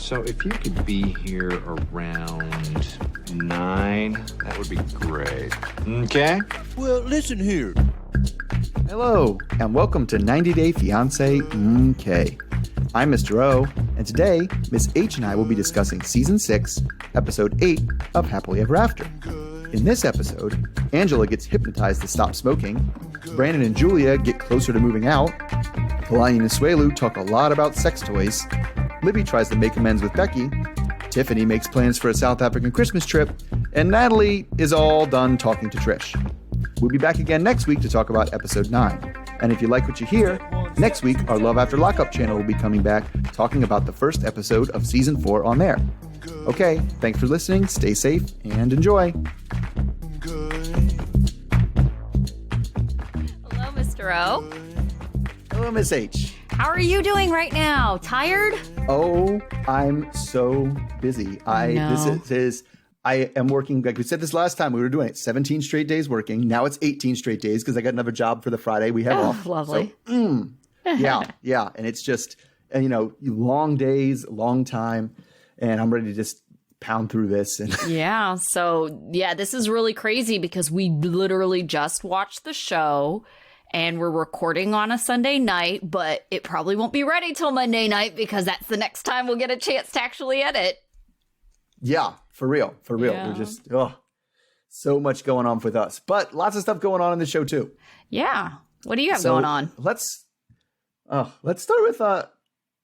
So if you could be here around 9, that would be great. Okay? Well, listen here. Hello, and welcome to 90 Day Fiance Okay. I'm Mr. O, and today, Miss H and I will be discussing Season 6, Episode 8 of Happily Ever After. In this episode, Angela gets hypnotized to stop smoking, Brandon and Julia get closer to moving out, Kalani and Asuelu talk a lot about sex toys, Libby tries to make amends with Becky, Tiffany makes plans for a South African Christmas trip, and Natalie is all done talking to Trish. We'll be back again next week to talk about Episode 9. And if you like what you hear, next week our Love After Lockup channel will be coming back talking about the first episode of Season 4 on there. Okay, thanks for listening, stay safe, and enjoy. Hello, Mr. O. Hello, Miss H. How are you doing right now? Tired? Oh, I'm so busy. I am working, like we said this last time, we were doing it, 17 straight days working. Now it's 18 straight days because I got another job for the Friday we have off. Lovely. So, yeah. And it's just, long days, long time. And I'm ready to just pound through this. And Yeah. So, this is really crazy because we literally just watched the show and we're recording on a Sunday night, but it probably won't be ready till Monday night because that's the next time we'll get a chance to actually edit. Yeah, for real. Yeah. We're just, so much going on with us. But lots of stuff going on in the show, too. Yeah. What do you have going on? Let's start with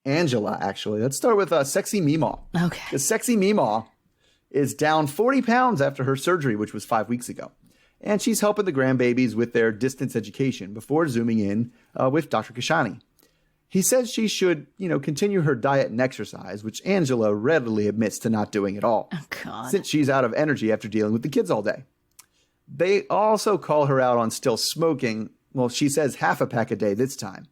Angela, actually. Let's start with Sexy Meemaw. Okay. The Sexy Meemaw is down 40 pounds after her surgery, which was 5 weeks ago. And she's helping the grandbabies with their distance education before zooming in with Dr. Kashani. He says she should, continue her diet and exercise, which Angela readily admits to not doing at all. Oh, God. Since she's out of energy after dealing with the kids all day. They also call her out on still smoking. Well, she says half a pack a day this time.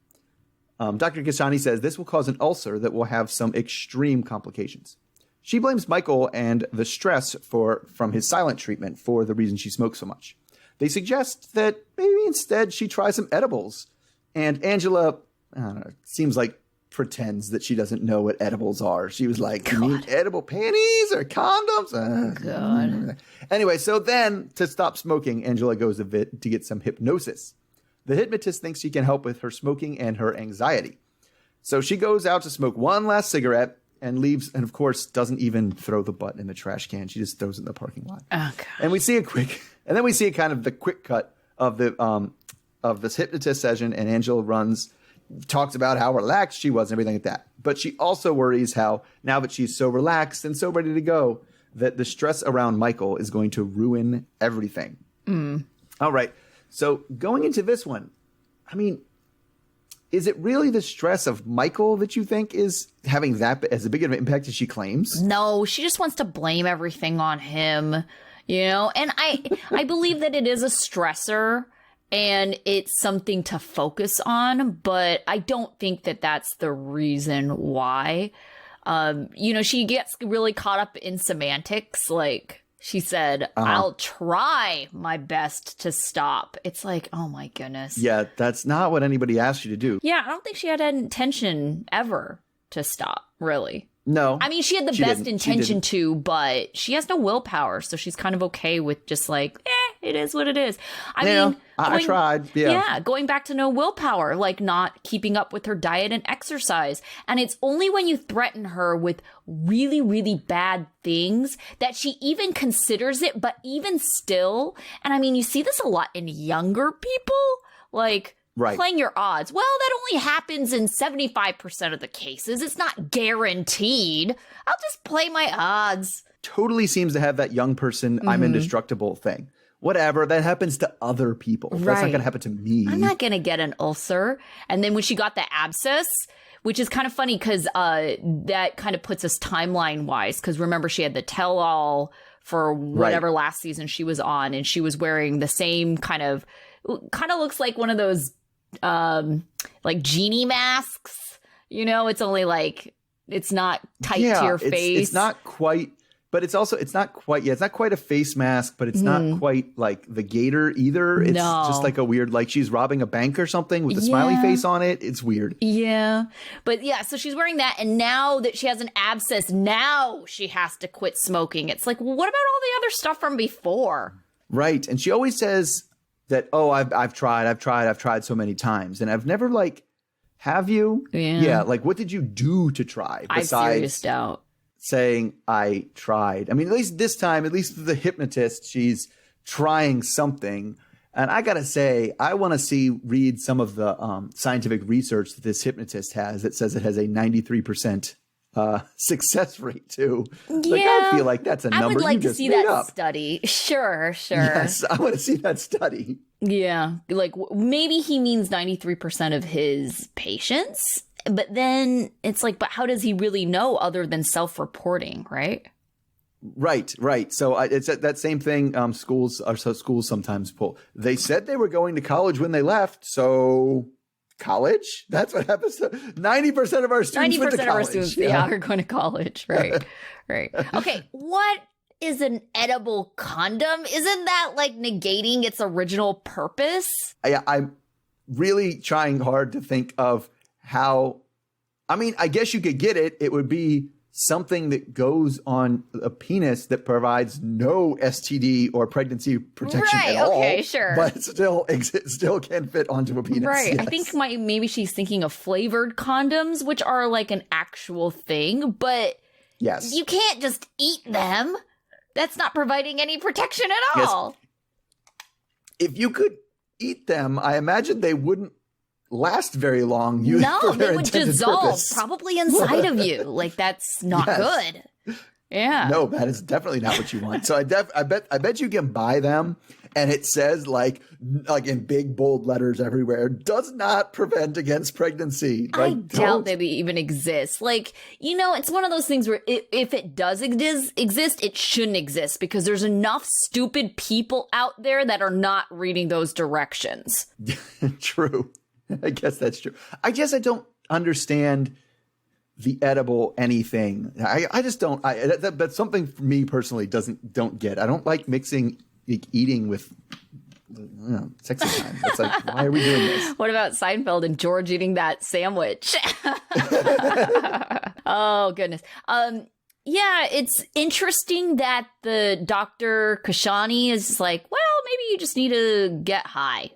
Dr. Kashani says this will cause an ulcer that will have some extreme complications. She blames Michael and the stress from his silent treatment for the reason she smokes so much. They suggest that maybe instead she try some edibles. And Angela, I don't know, seems like pretends that she doesn't know what edibles are. She was like, you mean edible panties or condoms? God. Anyway, so then to stop smoking, Angela goes to get some hypnosis. The hypnotist thinks she can help with her smoking and her anxiety. So she goes out to smoke one last cigarette and leaves, and of course doesn't even throw the butt in the trash can. She just throws it in the parking lot. Oh, God. And we see a kind of the quick cut of this hypnotist session, and Angela talks about how relaxed she was and everything like that. But she also worries how now that she's so relaxed and so ready to go, that the stress around Michael is going to ruin everything. All right. So going into this one, is it really the stress of Michael that you think is having that as a big of an impact as she claims? No, she just wants to blame everything on him, and I believe that it is a stressor and it's something to focus on, but I don't think that that's the reason why. She gets really caught up in semantics, like she said, I'll try my best to stop. It's like, oh my goodness. Yeah, that's not what anybody asked you to do. Yeah, I don't think she had an intention ever to stop, really. No. I mean, she had the best intention to, but she has no willpower, so she's kind of okay with just like, it is what it is. I tried. Yeah. Going back to no willpower, like not keeping up with her diet and exercise. And it's only when you threaten her with really, really bad things that she even considers it, but even still, and you see this a lot in younger people, like, right. Playing your odds. Well, that only happens in 75% of the cases. It's not guaranteed. I'll just play my odds. Totally seems to have that young person, I'm indestructible thing. Whatever, that happens to other people. Right. That's not going to happen to me. I'm not going to get an ulcer. And then when she got the abscess, which is kind of funny because that kind of puts us timeline-wise. Because remember, she had the tell-all for whatever last season she was on. And she was wearing the same kind of looks like one of those like genie masks, it's only like, it's not tight to your face. It's not quite But it's not quite a face mask, but it's not quite like the gator either. It's just like a weird, like she's robbing a bank or something with a smiley face on it. It's weird. Yeah. But yeah, so she's wearing that. And now that she has an abscess, now she has to quit smoking. It's like, well, what about all the other stuff from before? Right. And she always says that, oh, I've tried so many times. And I've never have you? Yeah. Like, what did you do to try besides I have serious doubt. Saying I tried? I mean, at least this time, at least the hypnotist, she's trying something. And I got to say, I want to read some of the scientific research that this hypnotist has that says it has a 93% success rate too. Like, I feel like that's a number. I would like you to see made that up. study. Sure. Yes, I want to see that study. Yeah. Like maybe he means 93% of his patients, but then it's like, but how does he really know other than self-reporting, right? Right. So it's that same thing. Schools sometimes pull. They said they were going to college when they left, so college. That's what happens to 90% of our students. 90% of our students, are going to college. Right. Right. Okay. What is an edible condom? Isn't that like negating its original purpose? I'm really trying hard to think of how. I mean, I guess you could get it. It would be something that goes on a penis that provides no STD or pregnancy protection at all. Okay, sure. But still can fit onto a penis. Right. Yes. I think maybe she's thinking of flavored condoms, which are like an actual thing, but yes, you can't just eat them. That's not providing any protection at all. Yes. If you could eat them, I imagine they wouldn't last very long. They would dissolve probably inside of you. Like, that's not good. Yeah. No, that is definitely not what you want. So I bet you can buy them, and it says like in big bold letters everywhere, does not prevent against pregnancy. I doubt they even exist. Like, it's one of those things where if it does exist, it shouldn't exist because there's enough stupid people out there that are not reading those directions. True. I guess that's true. I guess I don't understand the edible anything. I just don't. That's something for me personally don't get. I don't like mixing eating with sexy time. It's like, why are we doing this? What about Seinfeld and George eating that sandwich? Oh goodness. Yeah, it's interesting that the Dr. Kashani is like, well, maybe you just need to get high.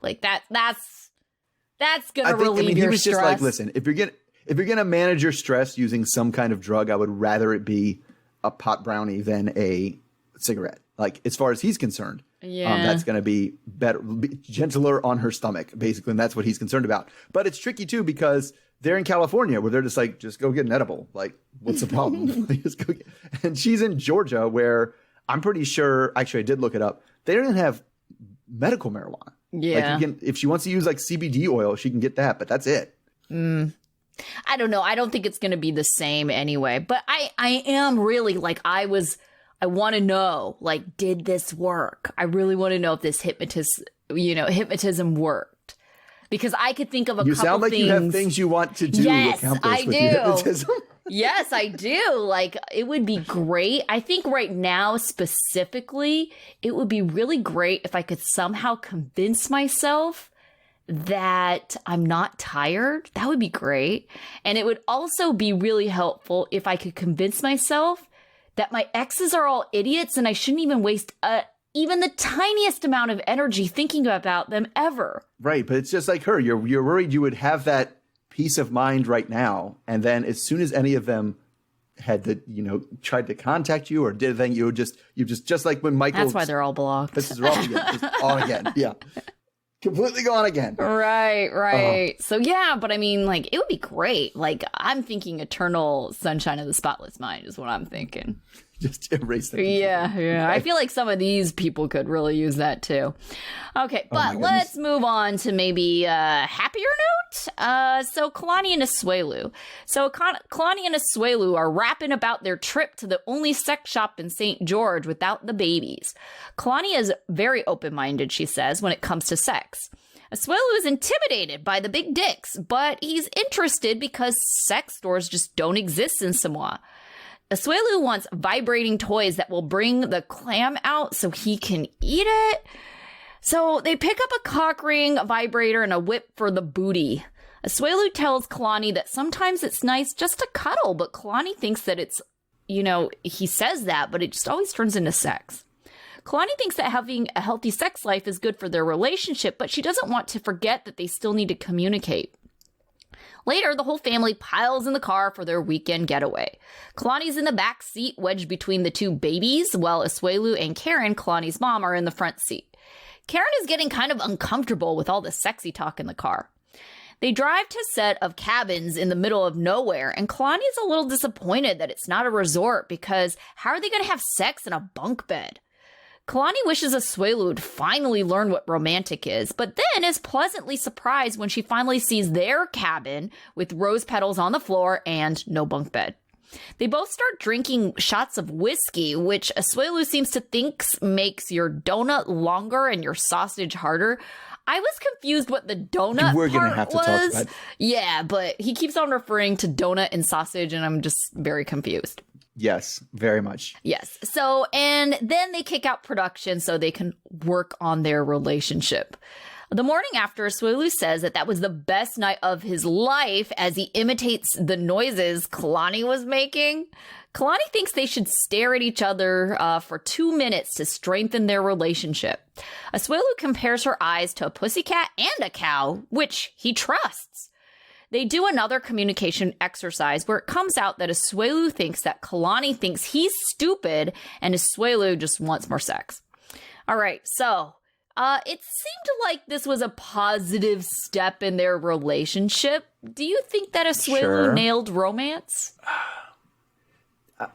Like that's gonna relieve your stress. He was just like, listen, if you're gonna manage your stress using some kind of drug, I would rather it be a pot brownie than a cigarette. Like, as far as he's concerned, that's gonna be better, gentler on her stomach, basically, and that's what he's concerned about. But it's tricky too because they're in California where they're just like, just go get an edible. Like, what's the problem? Just go and she's in Georgia where I'm pretty sure. Actually, I did look it up. They don't even have medical marijuana. Yeah. Like, if she wants to use like CBD oil, she can get that, but that's it. I don't know. I don't think it's going to be the same anyway. But I am really like, I want to know, like, did this work? I really want to know if this hypnotism worked. Because I could think of a couple things. You sound like you have things you want to do. Yes, accomplish with your hypnotism. Yes, I do. Like, it would be great. I think right now, specifically, it would be really great if I could somehow convince myself that I'm not tired. That would be great. And it would also be really helpful if I could convince myself that my exes are all idiots and I shouldn't even waste even the tiniest amount of energy thinking about them ever. Right. But it's just like her. You're worried you would have that peace of mind right now, and then as soon as any of them had to, tried to contact you or did anything, you just like when Michael. That's why they're all blocked. This is all again, just on again. Yeah, completely gone again. Right. So yeah, but I mean, like, it would be great. Like, I'm thinking eternal sunshine of the spotless mind is what I'm thinking. Just erase them. Yeah. Okay. I feel like some of these people could really use that too. Okay, but let's move on to maybe a happier note. So Kalani and Asuelu. So Kalani and Asuelu are rapping about their trip to the only sex shop in St. George without the babies. Kalani is very open-minded, she says, when it comes to sex. Asuelu is intimidated by the big dicks, but he's interested because sex stores just don't exist in Samoa. Asuelu wants vibrating toys that will bring the clam out so he can eat it. So they pick up a cock ring, a vibrator, and a whip for the booty. Asuelu tells Kalani that sometimes it's nice just to cuddle, but Kalani thinks that it's, he says that, but it just always turns into sex. Kalani thinks that having a healthy sex life is good for their relationship, but she doesn't want to forget that they still need to communicate. Later, the whole family piles in the car for their weekend getaway. Kalani's in the back seat, wedged between the two babies, while Asuelu and Karen, Kalani's mom, are in the front seat. Karen is getting kind of uncomfortable with all the sexy talk in the car. They drive to a set of cabins in the middle of nowhere, and Kalani is a little disappointed that it's not a resort because how are they going to have sex in a bunk bed? Kalani wishes Asuelu would finally learn what romantic is, but then is pleasantly surprised when she finally sees their cabin with rose petals on the floor and no bunk bed. They both start drinking shots of whiskey, which Asuelu seems to think makes your donut longer and your sausage harder. I was confused what the donut We're part gonna have to was. talk about it. Yeah, but he keeps on referring to donut and sausage, and I'm just very confused. Yes, very much. Yes. So, and then they kick out production so they can work on their relationship. The morning after, Asuelu says that was the best night of his life as he imitates the noises Kalani was making. Kalani thinks they should stare at each other for 2 minutes to strengthen their relationship. Asuelu compares her eyes to a pussycat and a cow, which he trusts. They do another communication exercise where it comes out that Asuelu thinks that Kalani thinks he's stupid and Asuelu just wants more sex. All right, so it seemed like this was a positive step in their relationship. Do you think that Asuelu nailed romance?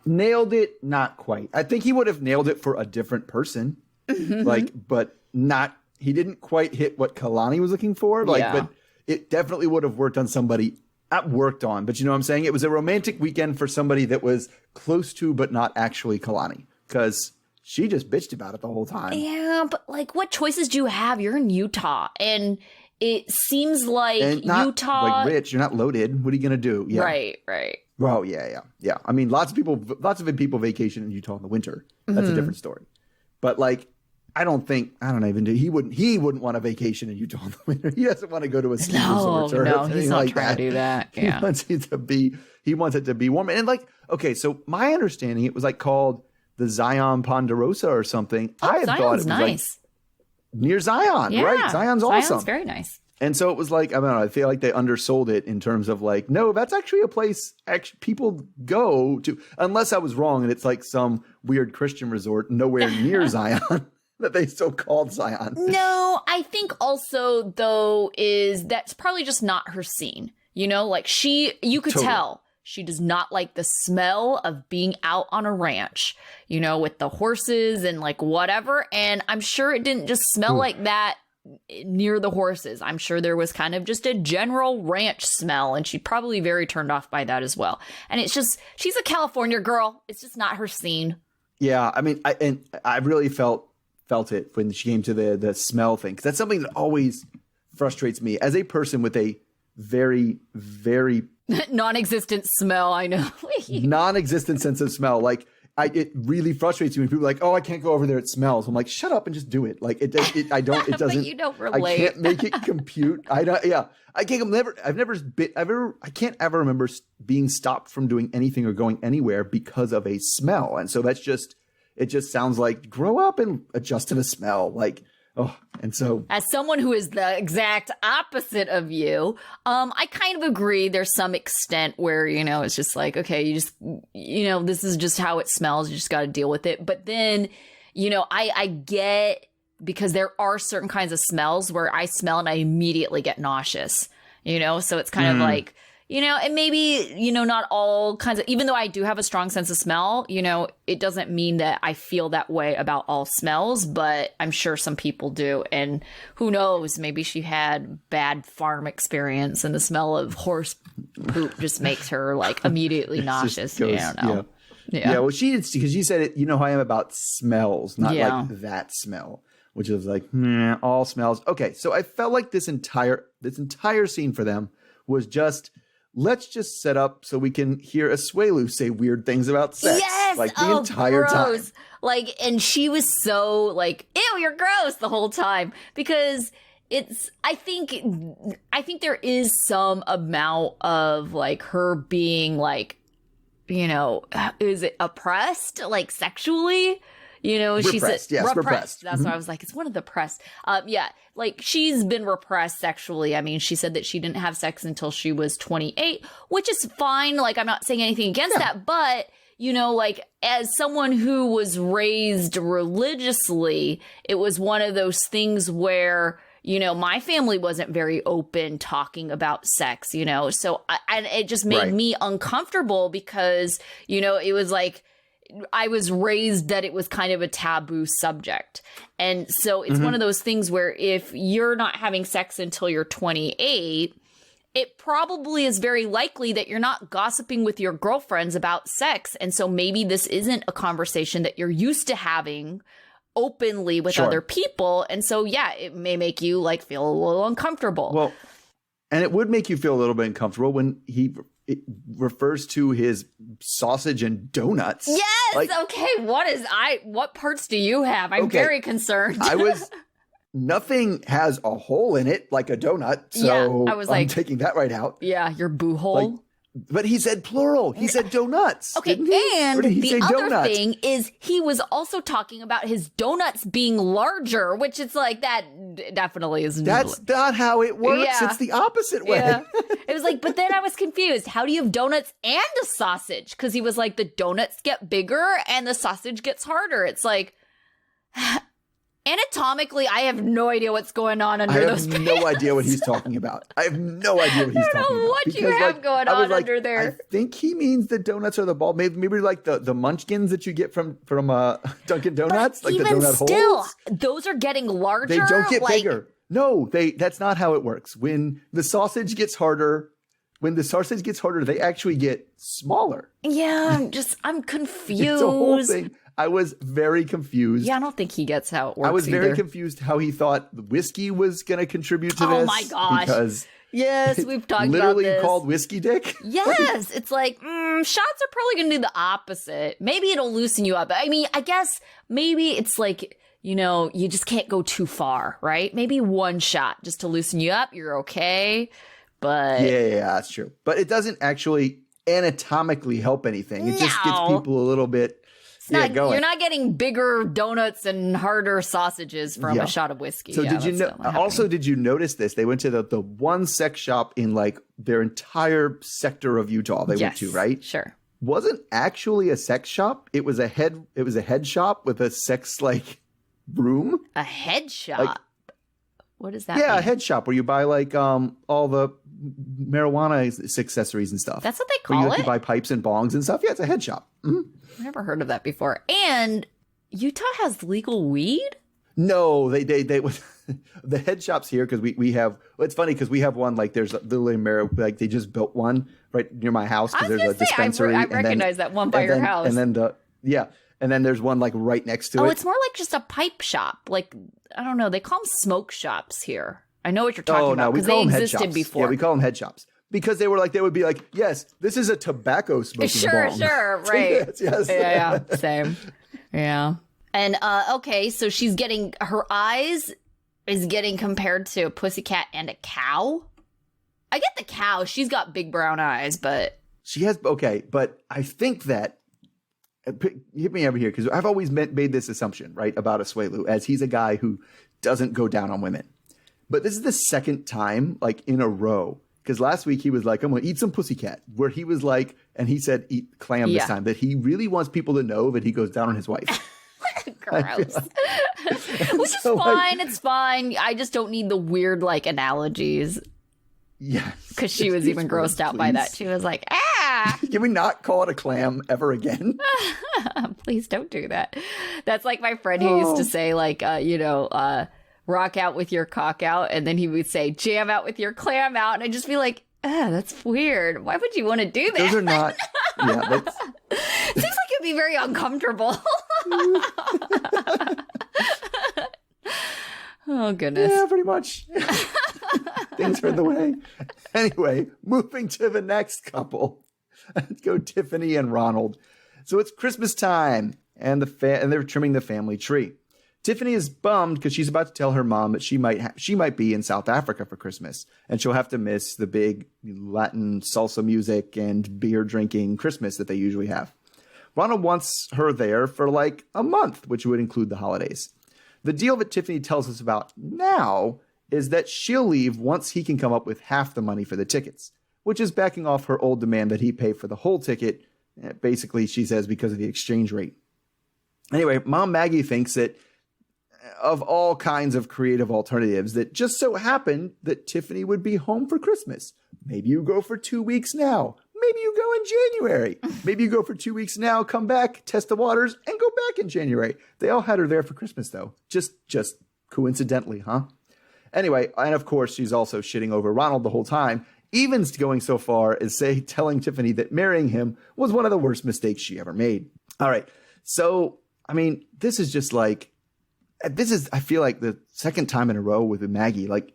Nailed it, not quite. I think he would have nailed it for a different person. But not, he didn't quite hit what Kalani was looking for. But it definitely would have worked on somebody, not worked on, but you know what I'm saying? It was a romantic weekend for somebody that was close to, but not actually Kalani. Because she just bitched about it the whole time. Yeah, but what choices do you have? You're in Utah, and it seems like Utah... Like, Rich, you're not loaded. What are you going to do? Yeah. Right. Well, yeah. I mean, lots of people vacation in Utah in the winter. That's a different story. But he wouldn't want a vacation in Utah in the winter. He doesn't want to go to a ski resort or anything he's not like trying that. to do that. Yeah. He wants it to be warm. And okay, so my understanding, it was called the Zion Ponderosa or something. Oh, I had Zion's thought it was nice. Near Zion, right? Zion's awesome. Zion's very nice. And so it was I don't know, I feel like they undersold it in terms of no, that's actually a place people go to, unless I was wrong and it's some weird Christian resort nowhere near Zion that they still called Zion. No, I think also though is that's probably just not her scene. You could tell she does not like the smell of being out on a ranch, with the horses and whatever. And I'm sure it didn't just smell like that near the horses. I'm sure there was kind of just a general ranch smell, and she's probably very turned off by that as well. And it's just, she's a California girl. It's just not her scene. Yeah, I mean, I really felt it when she came to the smell thing. 'Cause that's something that always frustrates me as a person with a very, very non-existent smell. I know. non-existent sense of smell. It really frustrates me when people are oh, I can't go over there. It smells. I'm shut up and just do it. It doesn't. But you don't relate. I can't make it compute. I don't. Yeah, I can't. I can't ever remember being stopped from doing anything or going anywhere because of a smell. And so it just sounds like grow up and adjust to the smell. And so as someone who is the exact opposite of you, I kind of agree. There's some extent where, it's just okay, you just, this is just how it smells. You just got to deal with it. But then, I get, because there are certain kinds of smells where I smell and I immediately get nauseous, so it's kind of and maybe, not all kinds of, even though I do have a strong sense of smell, it doesn't mean that I feel that way about all smells, but I'm sure some people do. And who knows, maybe she had bad farm experience and the smell of horse poop just makes her immediately nauseous. I don't know. Yeah. Well, she did, because she said it, how I am about smells, not that smell, which is all smells. Okay. So I felt like this entire scene for them was just let's just set up so we can hear Asuelu say weird things about sex. Yes! Like the entire time. Like, and she was so like, ew, you're gross the whole time. Because I think there is some amount of like her being like, you know, is it oppressed, like sexually? You know, repressed, repressed. That's what I was like. It's one of the pressed. Yeah, like she's been repressed sexually. I mean, she said that she didn't have sex until she was 28, which is fine. Like, I'm not saying anything against that, but you know, like as someone who was raised religiously, it was one of those things where, you know, my family wasn't very open talking about sex, you know, so and it just made me uncomfortable because, you know, it was like I was raised that it was kind of a taboo subject. And so it's one of those things where if you're not having sex until you're 28, it probably is very likely that you're not gossiping with your girlfriends about sex. And so maybe this isn't a conversation that you're used to having openly with other people. And so, yeah, it may make you like feel a little uncomfortable. Well, and it would make you feel a little bit uncomfortable when it refers to his sausage and donuts. Yes. Like, okay. What parts do you have? I'm very concerned. Nothing has a hole in it like a donut. So I was like, I'm taking that right out. Yeah. Your boo hole. Like, but he said plural. He said donuts. Okay, and the other thing is he was also talking about his donuts being larger, which it's like that definitely is. That's not how it works. Yeah. It's the opposite way. Yeah. It was like, but then I was confused. How do you have donuts and a sausage? Because he was like, the donuts get bigger and the sausage gets harder. It's like, anatomically, I have no idea what's going on under those pants. I have no idea what he's talking about. I have no idea what he's talking about. I don't know what you have going on under there. I think he means the donuts or the ball. Maybe like the munchkins that you get from Dunkin' Donuts, but like even the donut still, holes. Those are getting larger. They don't get bigger. No, that's not how it works. When the sausage gets harder, they actually get smaller. Yeah, I'm confused. It's a whole thing. I was very confused. Yeah, I don't think he gets how it works. I was very confused how he thought whiskey was going to contribute to this. Oh my gosh. Because yes, we've talked about this. Literally called whiskey dick. Yes, it's like, shots are probably going to do the opposite. Maybe it'll loosen you up. I mean, I guess maybe it's like, you know, you just can't go too far, right? Maybe one shot just to loosen you up. You're okay. But yeah, that's true. But it doesn't actually anatomically help anything. It just gets people a little bit. You're not getting bigger donuts and harder sausages from a shot of whiskey. So did you know? Also, did you notice this? They went to the one sex shop in like their entire sector of Utah. They went to, right? Sure. Wasn't actually a sex shop. It was a head shop with a sex like room. A head shop. Like, what does that mean? Yeah, a head shop where you buy like all the marijuana accessories and stuff. That's what they call it? You buy pipes and bongs and stuff. Yeah, it's a head shop. Mm-hmm. I've never heard of that before. And Utah has legal weed? No, they the head shops here, because we have, well, it's funny because we have one, like there's literally like they just built one right near my house because there's a dispensary. I recognize that one by your house. And then there's one like right next to it. Oh, it's more like just a pipe shop. Like, I don't know, they call them smoke shops here. I know what you're talking about because they existed before. Yeah, we call them head shops. Because they would be like, yes, this is a tobacco smoking bong. Sure, right. yes. Yeah, same. Yeah. And, okay, so her eyes is getting compared to a pussycat and a cow. I get the cow. She's got big brown eyes, but. She has, okay, but I think that, hit me over here, because I've always made this assumption, right, about Asuelu, as he's a guy who doesn't go down on women. But this is the second time, like, in a row. Because last week he was like, I'm going to eat some pussycat. Where he was like, and he said eat clam this time. That he really wants people to know that he goes down on his wife. Gross. Which is fine. It's fine. I just don't need the weird, like, analogies. Yes. Because she was even grossed out by that. She was like, ah. Can we not call it a clam ever again? Please don't do that. That's like my friend who used to say, like, rock out with your cock out, and then he would say jam out with your clam out, and I'd just be like, that's weird. Why would you want to do that? Those are not. Yeah, that's. Seems like it'd be very uncomfortable. Oh goodness. Yeah, pretty much. Things are the way. Anyway, moving to the next couple. Let's go Tiffany and Ronald. So it's Christmas time, and they're trimming the family tree. Tiffany is bummed because she's about to tell her mom that she might be in South Africa for Christmas, and she'll have to miss the big Latin salsa music and beer drinking Christmas that they usually have. Ronald wants her there for like a month, which would include the holidays. The deal that Tiffany tells us about now is that she'll leave once he can come up with half the money for the tickets, which is backing off her old demand that he pay for the whole ticket, basically, she says, because of the exchange rate. Anyway, Mom Maggie thinks that of all kinds of creative alternatives that just so happened that Tiffany would be home for Christmas. Maybe you go for 2 weeks now. Maybe you go in January. Maybe you go for 2 weeks now, come back, test the waters, and go back in January. They all had her there for Christmas, though. Just coincidentally, huh? Anyway, and of course, she's also shitting over Ronald the whole time, even going so far as telling Tiffany that marrying him was one of the worst mistakes she ever made. All right. So, I mean, this is, I feel like, the second time in a row with Maggie. Like,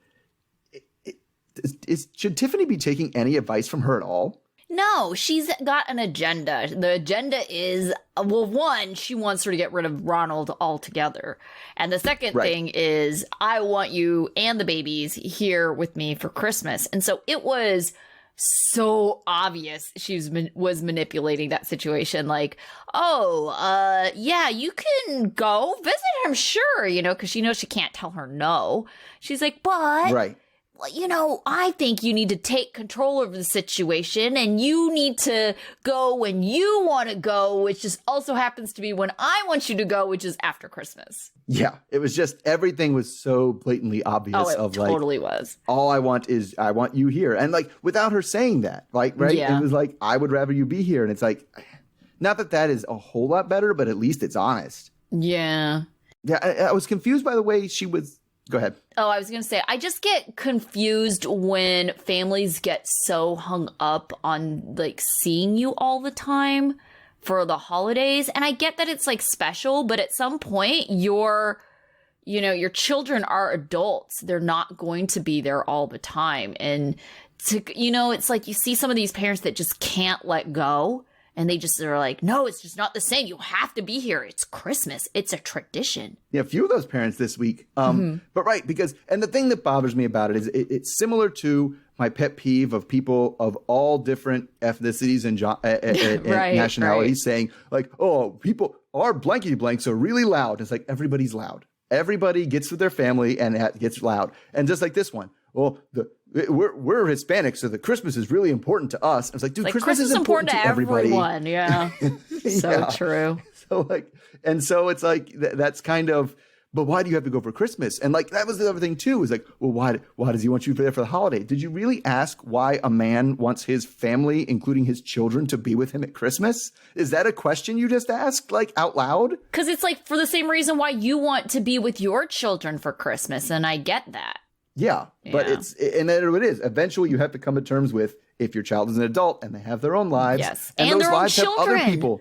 should Tiffany be taking any advice from her at all? No, she's got an agenda. The agenda is, well, one, she wants her to get rid of Ronald altogether. And the second thing is, I want you and the babies here with me for Christmas. And so it was so obvious she was manipulating that situation. Like, yeah, you can go visit him, sure, because she knows she can't tell her no. She's like, but... Right. I think you need to take control of the situation, and you need to go when you want to go, which just also happens to be when I want you to go, which is after Christmas. Yeah, it was just, everything was so blatantly obvious. Oh, it totally was. All I want you here. And like, without her saying that, like, right? Yeah. It was like, I would rather you be here. And it's like, not that is a whole lot better, but at least it's honest. Yeah. Yeah, I was confused by the way she was. Go ahead. Oh, I was going to say, I just get confused when families get so hung up on like seeing you all the time for the holidays. And I get that it's like special, but at some point your children are adults. They're not going to be there all the time. And it's like you see some of these parents that just can't let go. And they're like, no, it's just not the same. You have to be here. It's Christmas. It's a tradition. Yeah, a few of those parents this week. But right, and the thing that bothers me about it is it's similar to my pet peeve of people of all different ethnicities and nationalities saying like, oh, people, our blankety blanks are really loud. It's like, everybody's loud. Everybody gets with their family and it gets loud. And just like this one, well, we're Hispanic, so the Christmas is really important to us. I was like, dude, Christmas is important to everybody. Everyone. Yeah. So true. So it's like, that's kind of, but why do you have to go for Christmas? And like, that was the other thing too, is like, well, why does he want you there for the holiday? Did you really ask why a man wants his family, including his children, to be with him at Christmas? Is that a question you just asked, like, out loud? Because it's like for the same reason why you want to be with your children for Christmas. And I get that. Yeah, but and then it is. Eventually, you have to come to terms with if your child is an adult and they have their own lives, yes, and those their lives own have children. other people,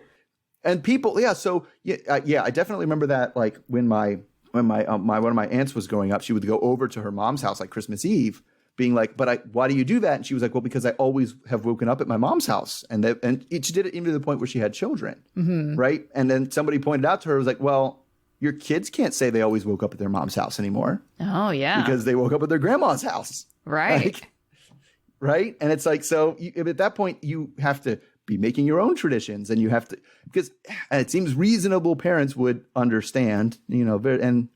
and people. Yeah, so I definitely remember that. Like when my one of my aunts was growing up, she would go over to her mom's house like Christmas Eve, being like, "But why do you do that?" And she was like, "Well, because I always have woken up at my mom's house," and she did it even to the point where she had children, right? And then somebody pointed out to her, was like, "Well, your kids can't say they always woke up at their mom's house anymore." Oh, yeah. Because they woke up at their grandma's house. Right. Right. And it's like, so at that point, you have to be making your own traditions, and you have to, and it seems reasonable parents would understand, and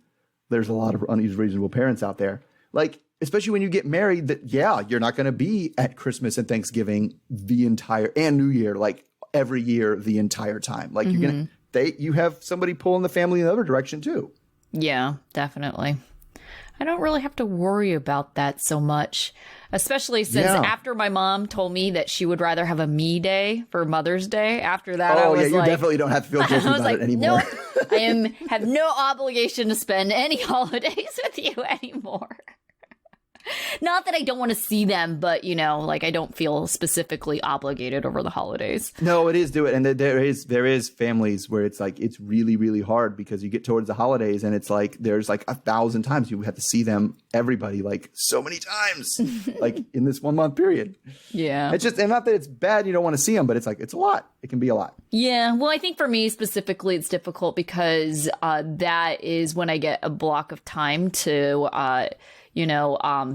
there's a lot of unreasonable parents out there. Like, especially when you get married, that, you're not going to be at Christmas and Thanksgiving and New Year, like every year, the entire time. Like you have somebody pulling the family in the other direction too. Yeah, definitely. I don't really have to worry about that so much, especially since after my mom told me that she would rather have a me day for Mother's Day. After that, I was you definitely don't have to feel guilty about it anymore. Nope, I have no obligation to spend any holidays with you anymore. Not that I don't want to see them, but, you know, like I don't feel specifically obligated over the holidays. No, it is and there is families where it's like it's really, really hard because you get towards the holidays and it's like there's like 1,000 times you have to see them, everybody, like so many times, like in this 1 month period. Yeah. It's just, and not that it's bad, you don't want to see them, but it's like it's a lot. It can be a lot. Yeah. Well, I think for me specifically, it's difficult because that is when I get a block of time to,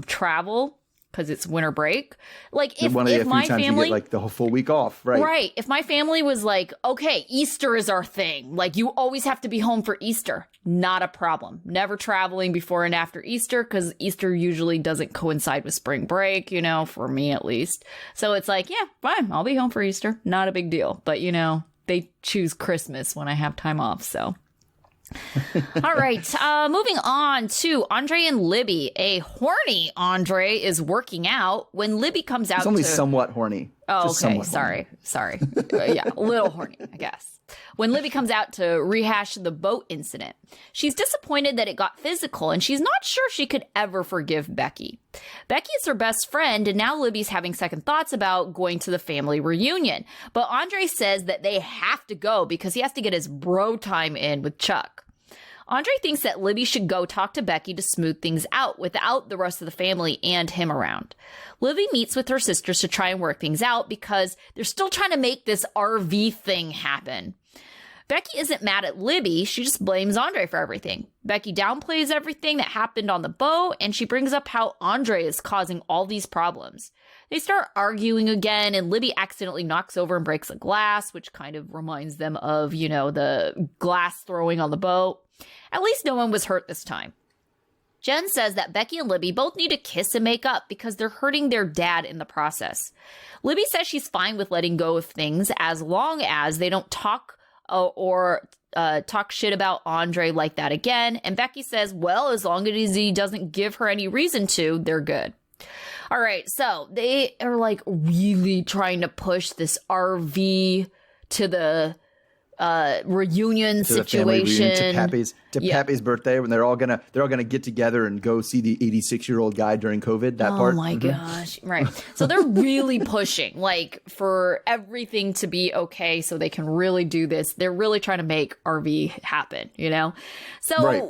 travel. Because it's winter break. Like if my family, you get like the whole full week off, right? Right. If my family was like, okay, Easter is our thing. Like you always have to be home for Easter. Not a problem. Never traveling before and after Easter because Easter usually doesn't coincide with spring break, you know, for me at least. So it's like, yeah, fine. I'll be home for Easter. Not a big deal. But, you know, they choose Christmas when I have time off. So. All right, moving on to Andre and Libby. A horny Andre is working out when Libby comes out. It's only somewhat horny. Oh, okay. Sorry. Yeah, a little horny, I guess. When Libby comes out to rehash the boat incident, she's disappointed that it got physical, and she's not sure she could ever forgive Becky. Becky is her best friend, and now Libby's having second thoughts about going to the family reunion. But Andre says that they have to go because he has to get his bro time in with Chuck. Andre thinks that Libby should go talk to Becky to smooth things out without the rest of the family and him around. Libby meets with her sisters to try and work things out because they're still trying to make this RV thing happen. Becky isn't mad at Libby, she just blames Andre for everything. Becky downplays everything that happened on the boat, and she brings up how Andre is causing all these problems. They start arguing again, and Libby accidentally knocks over and breaks a glass, which kind of reminds them of, you know, the glass throwing on the boat. At least no one was hurt this time. Jen says that Becky and Libby both need to kiss and make up because they're hurting their dad in the process. Libby says she's fine with letting go of things as long as they don't talk or talk shit about Andre like that again. And Becky says, well, as long as he doesn't give her any reason to, they're good. All right, so they are like really trying to push this RV to the reunion situation to Pappy's birthday when they're all gonna get together and go see the 86-year-old guy during COVID. That part. Oh my gosh! Right. So they're really pushing like for everything to be okay, so they can really do this. They're really trying to make RV happen. You know. So. Right.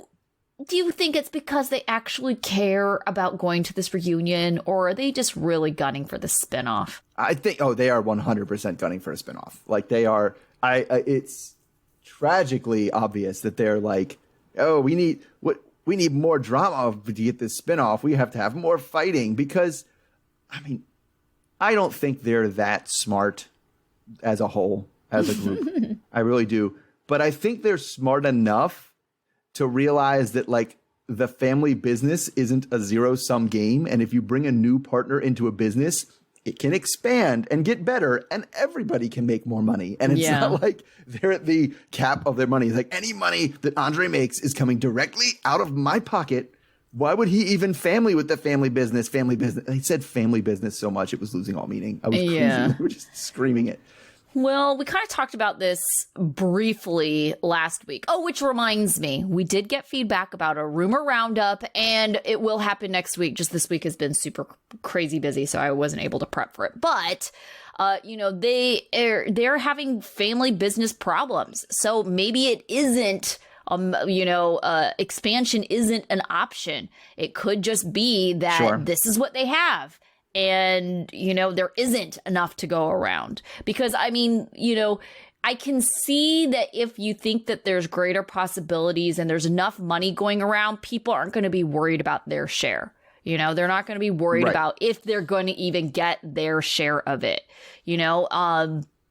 Do you think it's because they actually care about going to this reunion, or are they just really gunning for the spinoff? I think. Oh, they are 100% gunning for a spinoff. Like they are. It's tragically obvious that they're like, oh, we need more drama to get this spinoff. We have to have more fighting because, I mean, I don't think they're that smart as a whole, as a group. I really do. But I think they're smart enough to realize that like the family business isn't a zero-sum game. And if you bring a new partner into a business, it can expand and get better and everybody can make more money. And it's not like they're at the cap of their money. It's like any money that Andre makes is coming directly out of my pocket. Why would he even family with the family business? He said family business so much it was losing all meaning. I was crazy. We were just screaming it. Well, we kind of talked about this briefly last week. Oh, which reminds me, we did get feedback about a rumor roundup, and it will happen next week. Just this week has been super crazy busy, so I wasn't able to prep for it. But, they're having family business problems. So maybe it isn't, expansion isn't an option. It could just be that this is what they have. And, there isn't enough to go around because, I mean, I can see that if you think that there's greater possibilities and there's enough money going around, people aren't going to be worried about their share. They're not going to be worried about if they're going to even get their share of it,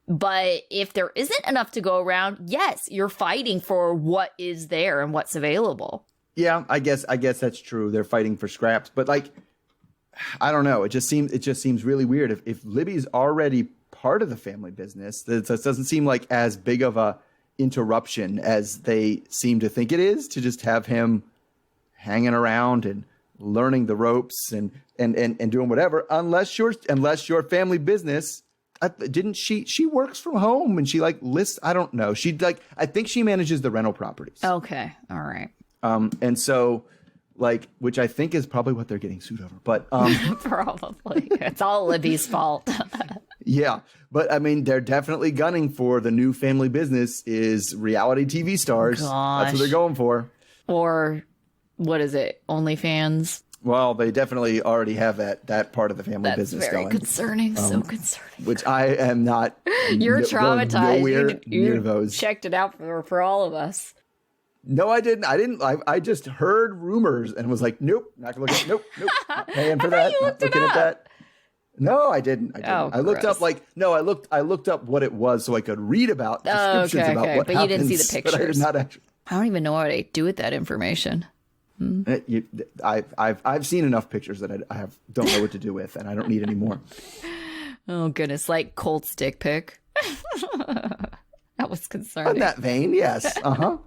but if there isn't enough to go around, yes, you're fighting for what is there and what's available. Yeah, I guess that's true. They're fighting for scraps, but like, I don't know. It just seems really weird. If Libby's already part of the family business, that doesn't seem like as big of a interruption as they seem to think it is to just have him hanging around and learning the ropes and doing whatever. Unless your family business, didn't she works from home and she like lists. I don't know. I think she manages the rental properties. Okay, all right. And so. like, which I think is probably what they're getting sued over. But Probably. It's all Libby's fault. yeah, but I mean, they're definitely gunning for the new family business is reality TV stars. Gosh. That's what they're going for. Or what is it? OnlyFans? Well, they definitely already have that part of the family That's business very going. concerning. So concerning. Which I am not. You're traumatized. Nowhere near You those. checked it out for all of us. No, I didn't. I just heard rumors and was like, nope, not gonna look at. Nope, not paying for that. you Not looked it looking at up. that. No, I didn't. Oh, I looked gross. up I looked up what it was so I could read about descriptions okay, about what but happens. you didn't see the But I did pictures. not actually. I don't even know what I do with that information. I've seen enough pictures that I don't know what to do with, and I don't need any more. Oh, goodness. Like cold stick pic. That was In concerning. that vein, yes. So,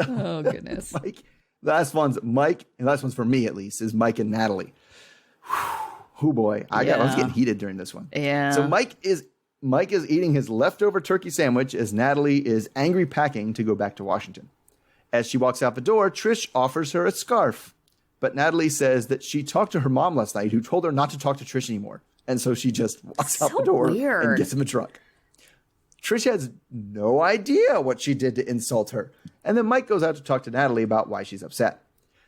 Oh, goodness. Mike. Last one's Mike, and last one's for me at least is Mike and Natalie. Oh boy, I was getting heated during this one. Yeah. So Mike is eating his leftover turkey sandwich as Natalie is angry packing to go back to Washington. As she walks out the door, Trish offers her a scarf, but Natalie says that she talked to her mom last night, who told her not to talk to Trish anymore, and so she just walks out the door weird. and gets in the truck. Trish has no idea what she did to insult her. And then Mike goes out to talk to Natalie about why she's upset.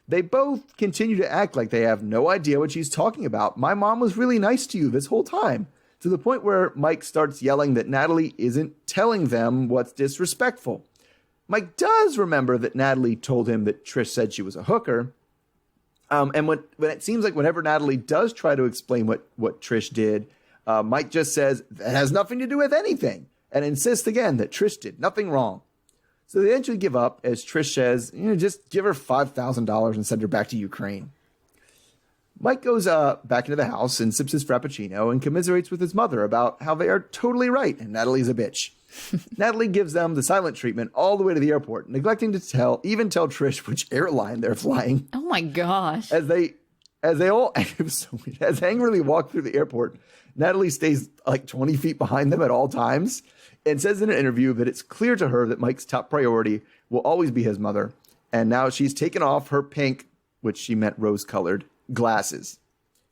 They both continue to act like they have no idea what she's talking about. My mom was really nice to you this whole time, to the point where Mike starts yelling that Natalie isn't telling them what's disrespectful. Mike does remember that Natalie told him that Trish said she was a hooker. And when it seems like whenever Natalie does try to explain what Trish did, Mike just says, that has nothing to do with anything, and insists again that Trish did nothing wrong. So they eventually give up as Trish says, just give her $5,000 and send her back to Ukraine. Mike goes back into the house and sips his Frappuccino and commiserates with his mother about how they are totally right and Natalie's a bitch. Natalie gives them the silent treatment all the way to the airport, neglecting to tell Trish which airline they're flying. Oh my gosh. As they all as angrily walk through the airport, Natalie stays like 20 feet behind them at all times and says in an interview that it's clear to her that Mike's top priority will always be his mother. And now she's taken off her pink, which she meant rose-colored, glasses.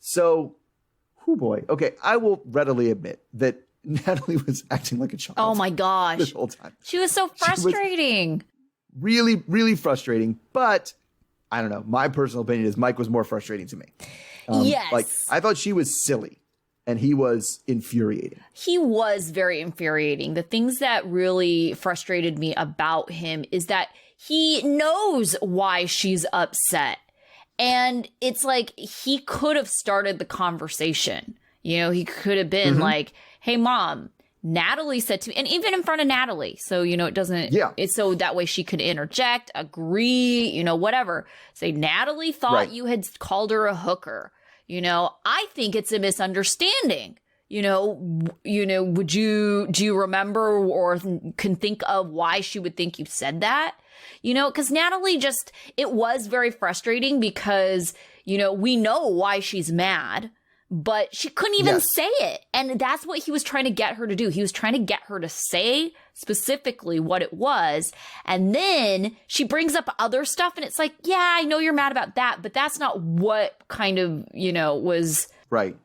So, oh boy. Okay, I will readily admit that Natalie was acting like a child. Oh my gosh. This whole time. She was so frustrating. Really, really frustrating. But I don't know. My personal opinion is Mike was more frustrating to me. Yes. Like, I thought she was silly and he was infuriating. He was very infuriating. The things that really frustrated me about him is that he knows why she's upset. And it's like he could have started the conversation. He could have been like, hey, mom, Natalie said to me, and even in front of Natalie. So, it doesn't, it's so that way she could interject, agree, whatever. Say, Natalie thought you had called her a hooker. I think it's a misunderstanding. Do you remember or can think of why she would think you said that? Because Natalie it was very frustrating because, we know why she's mad, but she couldn't even say it. And that's what he was trying to get her to do. He was trying to get her to say specifically what it was. And then she brings up other stuff and it's like, yeah, I know you're mad about that, but that's not what kind of, was. Right.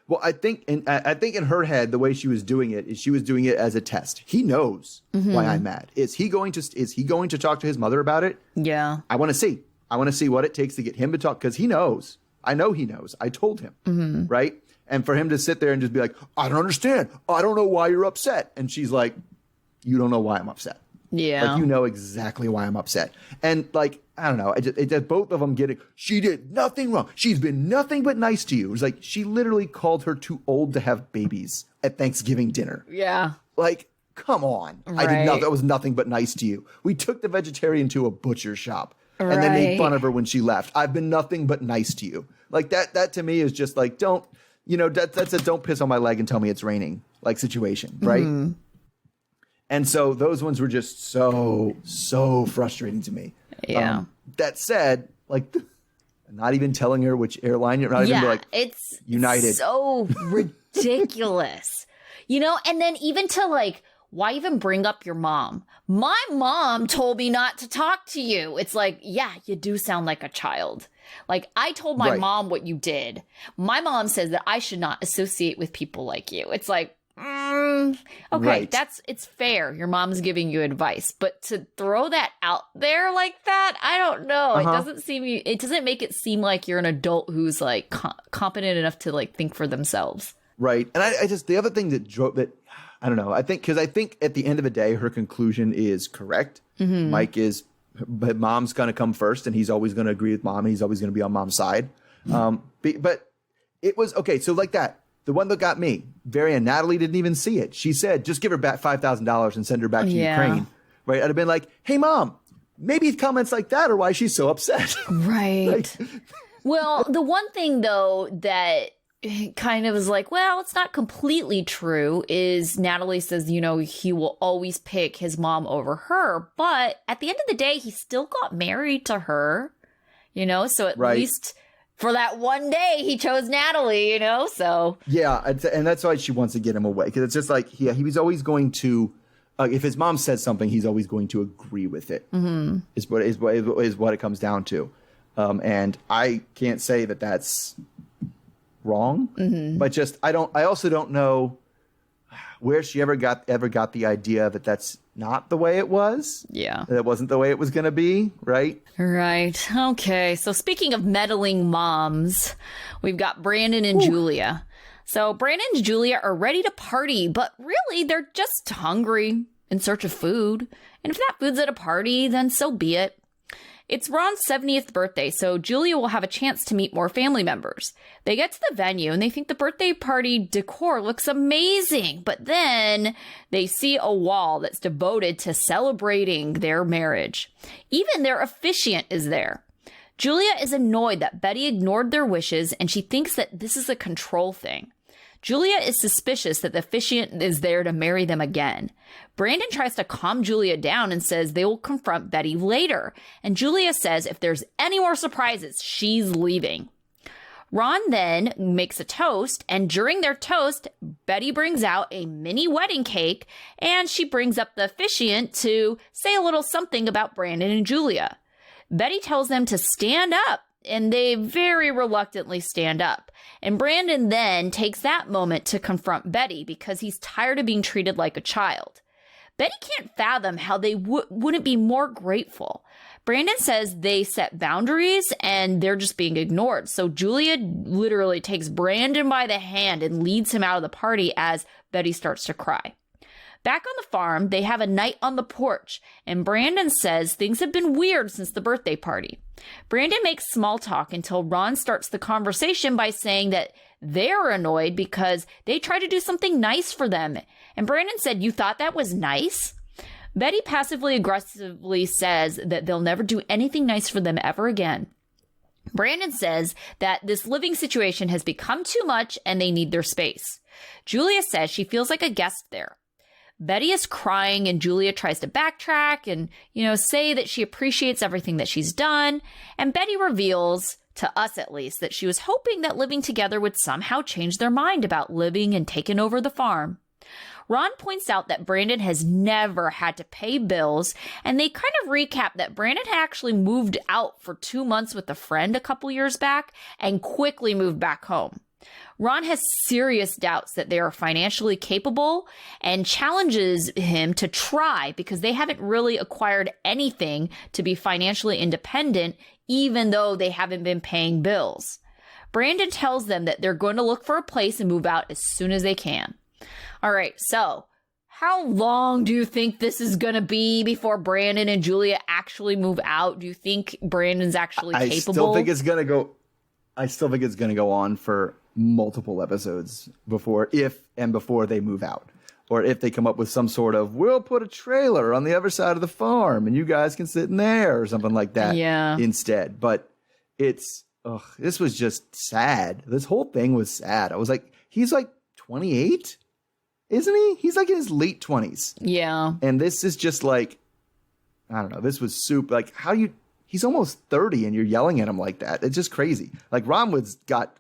Well, I think in her head, the way she was doing it is she was doing it as a test. He knows why I'm mad. Is he going to talk to his mother about it? Yeah. I want to see what it takes to get him to talk because he knows. I know he knows. I told him. Right. And for him to sit there and just be like, I don't understand. I don't know why you're upset. And she's like, you don't know why I'm upset. Yeah. Like, you know exactly why I'm upset. And like, I don't know. Both of them get it. She did nothing wrong. She's been nothing but nice to you. It's like she literally called her too old to have babies at Thanksgiving dinner. Yeah. Like, come on. Right. That was nothing but nice to you. We took the vegetarian to a butcher shop and then made fun of her when she left. I've been nothing but nice to you. Like that to me is just like, that's a don't piss on my leg and tell me it's raining like situation. Right. And so those ones were just so frustrating to me. Yeah. That said, like, not even telling her which airline you're not even like, it's United. So ridiculous, and then even to like why even bring up your mom? My mom told me not to talk to you. It's like, yeah, you do sound like a child. Like, I told my mom what you did. My mom says that I should not associate with people like you. It's like, okay, it's fair. Your mom's giving you advice, but to throw that out there like that, I don't know. It doesn't make it seem like you're an adult who's like competent enough to like think for themselves. Right. And I just, the other thing that I don't know, I think at the end of the day, her conclusion is correct. But mom's going to come first, and he's always going to agree with mom. And he's always going to be on mom's side. But it was, okay, so like that, the one that got me, Natalie didn't even see it. She said, just give her back $5,000 and send her back to Ukraine. Right. I'd have been like, hey, mom, maybe comments like that are why she's so upset. Right. Well, the one thing, though, that kind of is like, well, it's not completely true, is Natalie says, he will always pick his mom over her. But at the end of the day, he still got married to her, so at least for that one day, he chose Natalie, so. Yeah, and that's why she wants to get him away. Because it's just like, he was always going to, if his mom says something, he's always going to agree with it, is what it comes down to. And I can't say that that's wrong, but just I also don't know where she ever got the idea that that's not the way it was. Yeah, that wasn't the way it was going to be. Right. Okay. So speaking of meddling moms, we've got Brandon and Julia. So Brandon and Julia are ready to party, but really they're just hungry, in search of food. And if that food's at a party, then so be it. It's Ron's 70th birthday, so Julia will have a chance to meet more family members. They get to the venue and they think the birthday party decor looks amazing, but then they see a wall that's devoted to celebrating their marriage. Even their officiant is there. Julia is annoyed that Betty ignored their wishes, and she thinks that this is a control thing. Julia is suspicious that the officiant is there to marry them again. Brandon tries to calm Julia down and says they will confront Betty later. And Julia says if there's any more surprises, she's leaving. Ron then makes a toast, and during their toast, Betty brings out a mini wedding cake, and she brings up the officiant to say a little something about Brandon and Julia. Betty tells them to stand up, and they very reluctantly stand up. And Brandon then takes that moment to confront Betty because he's tired of being treated like a child. Betty can't fathom how they wouldn't be more grateful. Brandon says they set boundaries and they're just being ignored. So Julia literally takes Brandon by the hand and leads him out of the party as Betty starts to cry. Back on the farm, they have a night on the porch, and Brandon says things have been weird since the birthday party. Brandon makes small talk until Ron starts the conversation by saying that they're annoyed because they try to do something nice for them. And Brandon said, "You thought that was nice?" Betty passively aggressively says that they'll never do anything nice for them ever again. Brandon says that this living situation has become too much and they need their space. Julia says she feels like a guest there. Betty is crying and Julia tries to backtrack and, say that she appreciates everything that she's done. And Betty reveals, to us at least, that she was hoping that living together would somehow change their mind about living and taking over the farm. Ron points out that Brandon has never had to pay bills, and they kind of recap that Brandon had actually moved out for 2 months with a friend a couple years back and quickly moved back home. Ron has serious doubts that they are financially capable and challenges him to try because they haven't really acquired anything to be financially independent, even though they haven't been paying bills. Brandon tells them that they're going to look for a place and move out as soon as they can. All right, so how long do you think this is going to be before Brandon and Julia actually move out? Do you think Brandon's actually capable? I still think it's going to go on for multiple episodes before they move out, or if they come up with some sort of, we'll put a trailer on the other side of the farm and you guys can sit in there or something like that instead. But this was just sad. This whole thing was sad. I was like, he's like 28, isn't he? He's like in his late 20s. Yeah. And this is just like, I don't know. This was super. Like, he's almost 30 and you're yelling at him like that. It's just crazy. Like, Ron got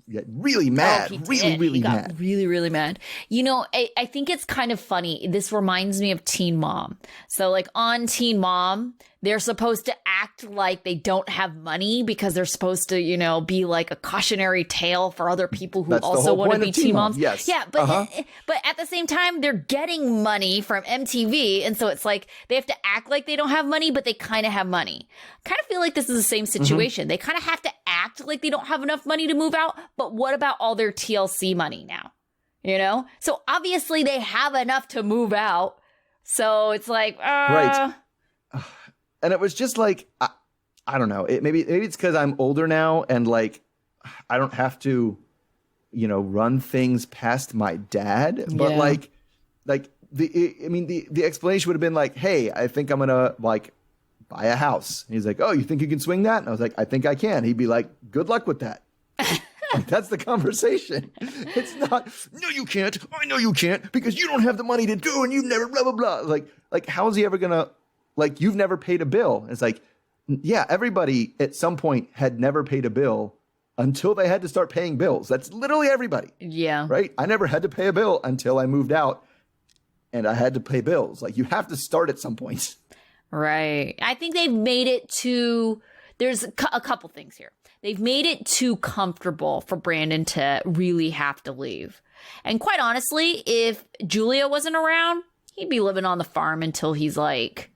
really mad. Oh, he really, did. really He got mad. really, really mad. You know, I think it's kind of funny. This reminds me of Teen Mom. So like on Teen Mom, they're supposed to act like they don't have money because they're supposed to, you know, be like a cautionary tale for other people who That's the also whole want to point be of Teen teen Mom. moms. Yes. Yeah, but at the same time, they're getting money from MTV. And so it's like they have to act like they don't have money, but they kind of have money. Kind of feel like this is the same situation. They kind of have to act like they don't have enough money to move out. But what about all their TLC money now? You know? So obviously they have enough to move out. So it's like, Right. And it was just like, I don't know. Maybe it's because I'm older now and like I don't have to, you know, run things past my dad. But the explanation would have been like, hey, I think I'm gonna like buy a house. And he's like, oh, you think you can swing that? And I was like, I think I can. He'd be like, good luck with that. Like, that's the conversation. It's not, no, you can't. I know you can't because you don't have the money to do and you've never blah, blah, blah. Like, how is he ever going to, like, you've never paid a bill. It's like, yeah, everybody at some point had never paid a bill until they had to start paying bills. That's literally everybody. yeah. Right? I never had to pay a bill until I moved out and I had to pay bills. Like, you have to start at some point. Right. I think they've made it too, there's a couple things here. They've made it too comfortable for Brandon to really have to leave. And quite honestly, if Julia wasn't around, he'd be living on the farm until he's like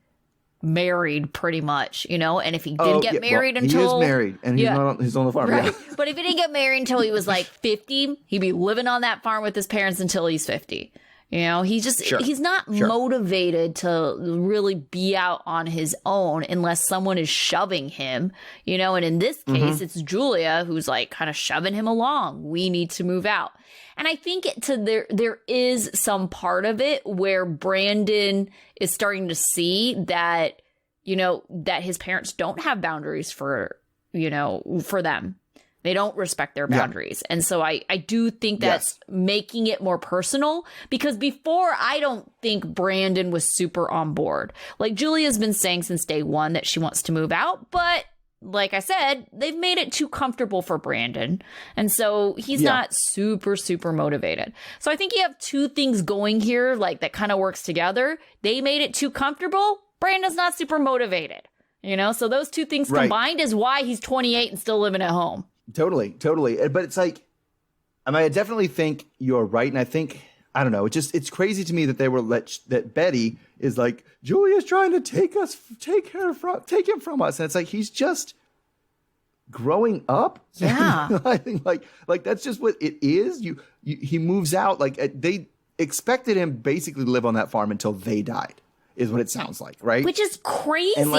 married pretty much, you know? And if he didn't get married until... He is married and he's on the farm. Right. Yeah. But if he didn't get married until he was like 50, he'd be living on that farm with his parents until he's 50. You know, he's not motivated to really be out on his own unless someone is shoving him, you know, and in this case, it's Julia who's like kind of shoving him along. We need to move out. And I think there is some part of it where Brandon is starting to see that, you know, that his parents don't have boundaries for them. They don't respect their boundaries. Yeah. And so I do think that's making it more personal because before I don't think Brandon was super on board. Like Julia's been saying since day one that she wants to move out. But like I said, they've made it too comfortable for Brandon. And so he's not super, super motivated. So I think you have two things going here like that kind of works together. They made it too comfortable. Brandon's not super motivated. You know, so those two things combined is why he's 28 and still living at home. Totally. But it's like, I mean, I definitely think you're right. And I think, I don't know, it's crazy to me that that Betty is like, Julia's trying to take him from us. And it's like, he's just growing up. Yeah. I think like that's just what it is. He moves out. Like they expected him basically to live on that farm until they died is what it sounds like. Right. Which is crazy. And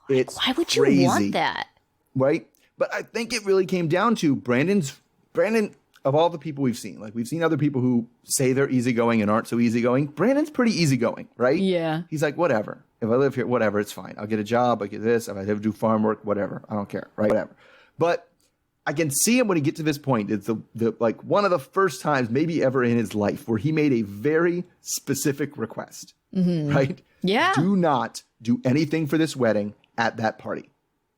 like, why would you want that? Right. But I think it really came down to Brandon, of all the people we've seen, like we've seen other people who say they're easygoing and aren't so easygoing. Brandon's pretty easygoing, right? Yeah. He's like, whatever. If I live here, whatever, it's fine. I'll get a job. I get this. If I have to do farm work, whatever. I don't care, right? Whatever. But I can see him when he gets to this point. It's the like one of the first times maybe ever in his life where he made a very specific request, right? Yeah. Do not do anything for this wedding at that party.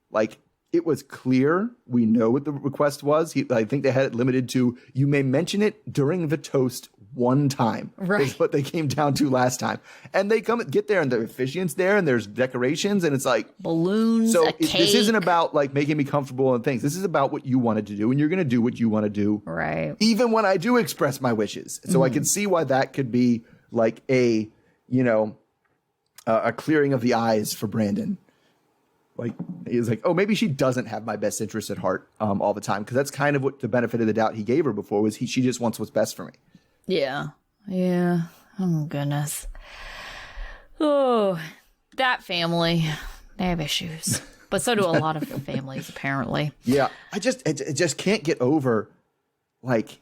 Like, it was clear. We know what the request was. I think they had it limited to, you may mention it during the toast one time. Right. Is what they came down to last time. And they get there and the officiant's there and there's decorations and it's like. Balloons, a cake. This isn't about like making me comfortable and things. This is about what you wanted to do and you're going to do what you want to do. Right. Even when I do express my wishes. So I can see why that could be like a clearing of the eyes for Brandon. Like, he's like, oh, maybe she doesn't have my best interest at heart all the time. Because that's kind of what the benefit of the doubt he gave her before was she just wants what's best for me. Yeah. Yeah. Oh, goodness. Oh, that family. They have issues. But so do a lot of families, apparently. Yeah. I just can't get over, like,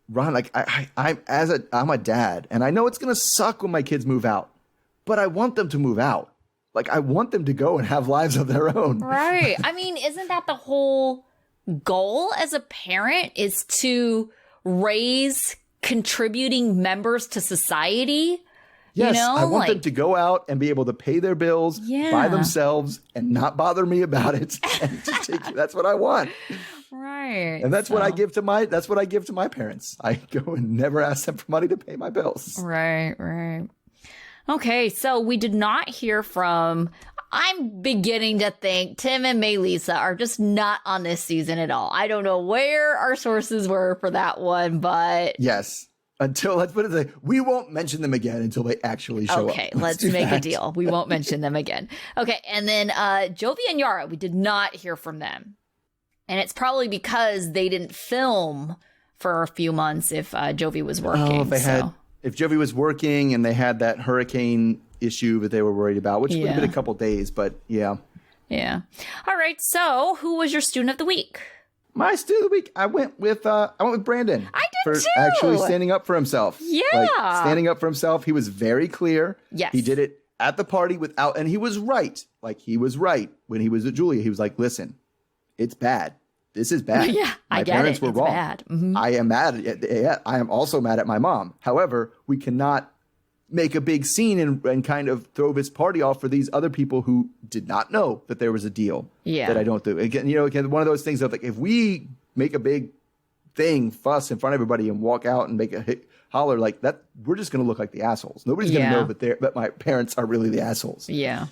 Ron, like, I'm a dad. And I know it's going to suck when my kids move out. But I want them to move out. Like, I want them to go and have lives of their own. Right. I mean, isn't that the whole goal as a parent is to raise contributing members to society? Yes, you know? I want them to go out and be able to pay their bills by themselves and not bother me about it. And just that's what I want. Right. And that's what I give to my parents. I go and never ask them for money to pay my bills. Right. Okay, so we did not hear from. I'm beginning to think Tim and Melissa are just not on this season at all. I don't know where our sources were for that one, but yes. Until, let's put it this way, we won't mention them again until they actually show up. Okay, let's make a deal. We won't mention them again. Okay, and then Jovi and Yara, we did not hear from them. And it's probably because they didn't film for a few months if Jovi was working. If Jovi was working and they had that hurricane issue that they were worried about, which would have been a couple days, but yeah. Yeah. All right, so who was your student of the week? My student of the week, I went with Brandon. I did too. Actually standing up for himself. Yeah. Standing up for himself. He was very clear. Yes. He did it at the party and he was right. He was right when he was with Julia. He was like, listen, it's bad. This is bad. Yeah, my parents were wrong. Bad. Mm-hmm. I am mad. I am also mad at my mom. However, we cannot make a big scene and kind of throw this party off for these other people who did not know that there was a deal that I don't do. Again, one of those things of if we make a big fuss in front of everybody and walk out and make a holler like that, we're just going to look like the assholes. Nobody's going to know that my parents are really the assholes. Yeah,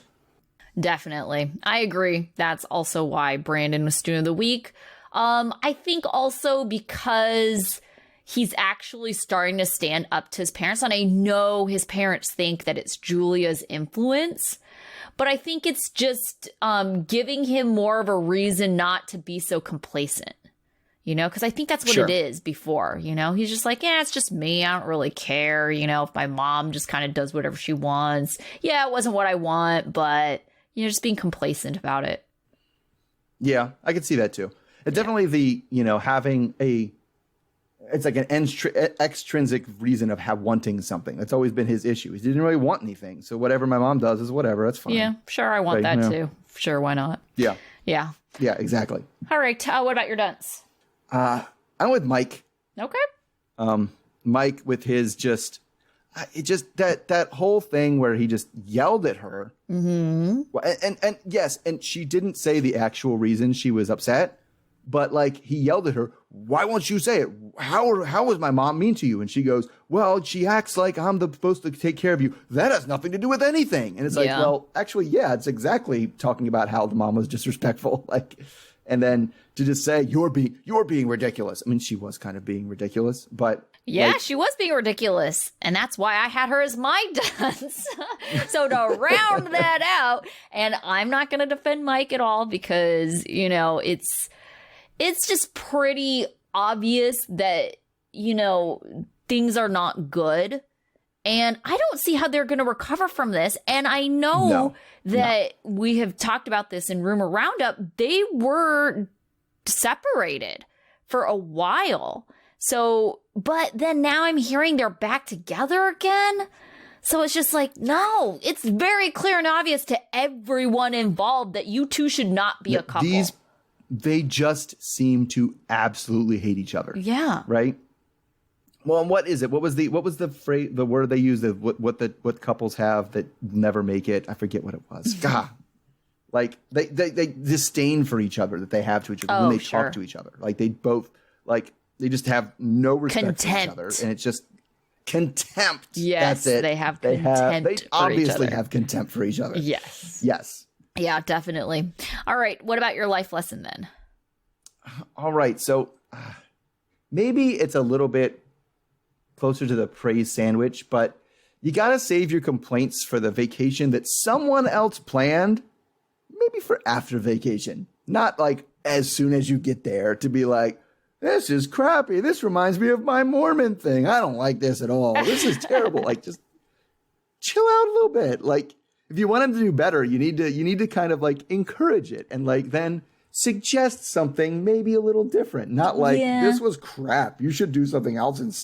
definitely. I agree. That's also why Brandon was student of the week. I think also because he's actually starting to stand up to his parents. And I know his parents think that it's Julia's influence, but I think it's just giving him more of a reason not to be so complacent, because I think that's what it is before, he's just like, yeah, it's just me. I don't really care. If my mom just kind of does whatever she wants. Yeah, it wasn't what I want, but, just being complacent about it. Yeah, I could see that too. It's definitely the, having it's like an extrinsic reason of wanting something. That's always been his issue. He didn't really want anything. So whatever my mom does is whatever. That's fine. Yeah, sure. I want that too. Sure. Why not? Yeah. Yeah. Yeah, exactly. All right. What about your dunce? I'm with Mike. Okay. Mike with his that whole thing where he just yelled at her. Mm-hmm. And yes, and she didn't say the actual reason she was upset. But he yelled at her, why won't you say it? How was my mom mean to you? And she goes, well, she acts like I'm supposed to take care of you. That has nothing to do with anything. And it's like, well, actually, yeah, it's exactly talking about how the mom was disrespectful. And then to just say, you're being ridiculous. I mean, she was kind of being ridiculous, but. Yeah, she was being ridiculous. And that's why I had her as my dunce. So to round that out, and I'm not going to defend Mike at all because, it's just pretty obvious that, things are not good. And I don't see how they're going to recover from this. And I know that we have talked about this in Rumor Roundup. They were separated for a while. So, but then now I'm hearing they're back together again. So it's just like, no, it's very clear and obvious to everyone involved that you two should not be a couple. They just seem to absolutely hate each other. Yeah. Right? Well, and what is it? What was the phrase, the word they used, what couples have that never make it? I forget what it was. God. They disdain for each other that they have to each other when they talk to each other. They both, they just have no respect for each other. And it's just contempt. Yes. That's it. They have contempt. They obviously have contempt for each other. Yes. Yes. Yeah, definitely. All right. What about your life lesson then? All right. So maybe it's a little bit closer to the praise sandwich, but you got to save your complaints for the vacation that someone else planned, maybe for after vacation, not as soon as you get there to be like, this is crappy. This reminds me of my Mormon thing. I don't like this at all. This is terrible. Just chill out a little bit. If you want him to do better, you need to kind of encourage it and then suggest something maybe a little different. Not this was crap. You should do something else instead.